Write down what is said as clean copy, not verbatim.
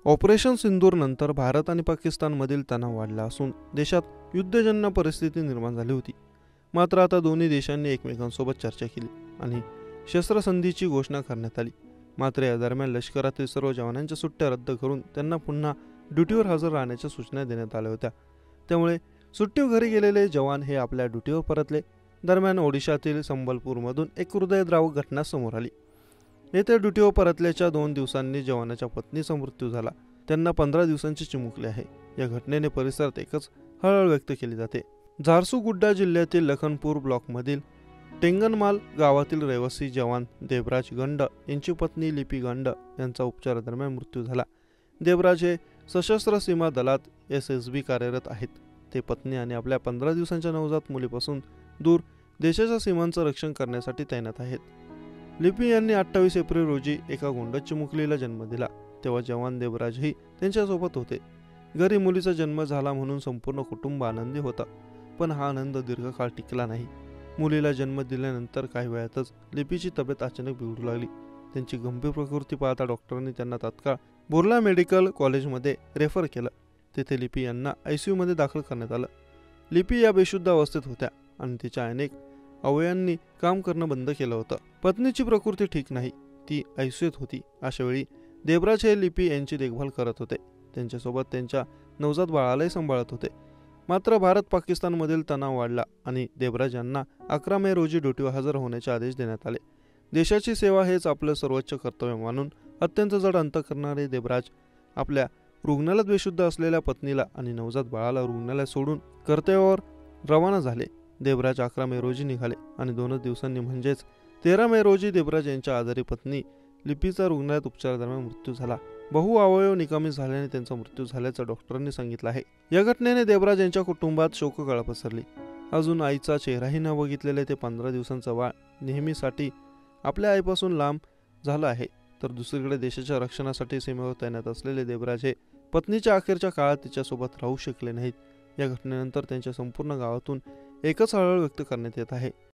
Operation सिंदूर नंतर भारत आणि पाकिस्तानमधील तणाव वाढला असून देशात युद्धजन्य परिस्थिती निर्माण झाली होती. मात्र आता दोन्ही देशांनी एकमेकांसोबत चर्चा केली आणि शस्त्रसंधीची घोषणा करण्यात आली. मात्र या दरम्यान लष्करातील सर्व जवानांच्या सुट्ट्या रद्द करून त्यांना पुन्हा ड्युटीवर हजर राहण्याच्या सूचना देण्यात आल्या होत्या. त्यामुळे सुट्टीवर घरी गेलेले जवान हे आपल्या ड्युटीवर परतले. दरम्यान ओडिशातील संबलपूरमधून एक हृदयद्रावक घटना समोर आली. येथे ड्युटीवर परतल्याच्या 2 दिवसांनी जवानाच्या पत्नीचा मृत्यू झाला. त्यांना 15 दिवसांची चिमुकली आहे. या घटनेने परिसरात एकच हळहळ व्यक्त केली जाते. झारसुगुड्डा जिल्ह्यातील लखनपूर ब्लॉकमधील टेंगनमाल गावातील रहिवासी जवान देवराज गंड यांची पत्नी लिपी गंड यांचा उपचारादरम्यान मृत्यू झाला. देवराज हे सशस्त्र सीमा दलात SSB कार्यरत आहेत. ते पत्नी आणि आपल्या 15 दिवसांच्या नवजात मुलीपासून दूर देशाच्या सीमांचं रक्षण करण्यासाठी तैनात आहेत. लिपी यांनी 28 एप्रिल रोजी एका गोंडस चिमुकलीला जन्म दिला. तेव्हा जवान देवराजही त्यांच्यासोबत होते. घरी मुलीचा जन्म झाला म्हणून संपूर्ण कुटुंब आनंदी होता. पण हा आनंद दीर्घकाळ टिकला नाही. मुलीला जन्म दिल्यानंतर काही वेळातच लिपीची तब्येत अचानक बिघडू लागली. त्यांची गंभीर प्रकृती पाहता डॉक्टरांनी त्यांना तात्काळ बुर्ला मेडिकल कॉलेजमध्ये रेफर केलं. तेथे लिपी यांना ICU मध्ये दाखल करण्यात आलं. लिपी या बेशुद्ध अवस्थेत होत्या आणि तिच्या अनेक अवयवांनी काम करणं बंद केलं होतं. पत्नीची प्रकृती ठीक नाही, ती ICUत होती. अशावेळी देवराज हे लिपी यांची देखभाल करत होते. त्यांच्यासोबत त्यांच्या नवजात बाळालाही सांभाळत होते. मात्र भारत पाकिस्तानमधील तणाव वाढला आणि देवराज यांना 11 मे रोजी ड्युटीवर हजर होण्याचे आदेश देण्यात आले. देशाची सेवा हेच आपलं सर्वोच्च कर्तव्य मानून अत्यंत जड अंत करणारे देवराज आपल्या रुग्णालयात बेशुद्ध असलेल्या पत्नीला आणि नवजात बाळाला रुग्णालयात सोडून कर्तव्यावर रवाना झाले. देवराज 11 मे रोजी निघाले आणि 2 दिवसांनी म्हणजेच 13 मे रोजी देवराज यांच्या आजारी पत्नी लिपीचा रुग्णालयात उपचारादरम्यान मृत्यू झाला. बहुअवयव निकामी झाल्याने त्यांचा मृत्यू झाल्याचं डॉक्टरांनी सांगितलं आहे. या घटनेने देवराज यांच्या कुटुंबात शोककळा पसरली. अजून आईचा चेहराही न बघितलेले ते 15 दिवसांचा बाळ नेहमीसाठी आपल्या आईपासून लांब झालं आहे. तर दुसरीकडे देशाच्या रक्षणासाठी सीमेवर तैनात असलेले देवराज हे पत्नीच्या अखेरच्या काळात तिच्यासोबत राहू शकले नाहीत. या घटनेनंतर त्यांच्या संपूर्ण गावातून एकच हळहळ व्यक्त करण्यात येत आहे.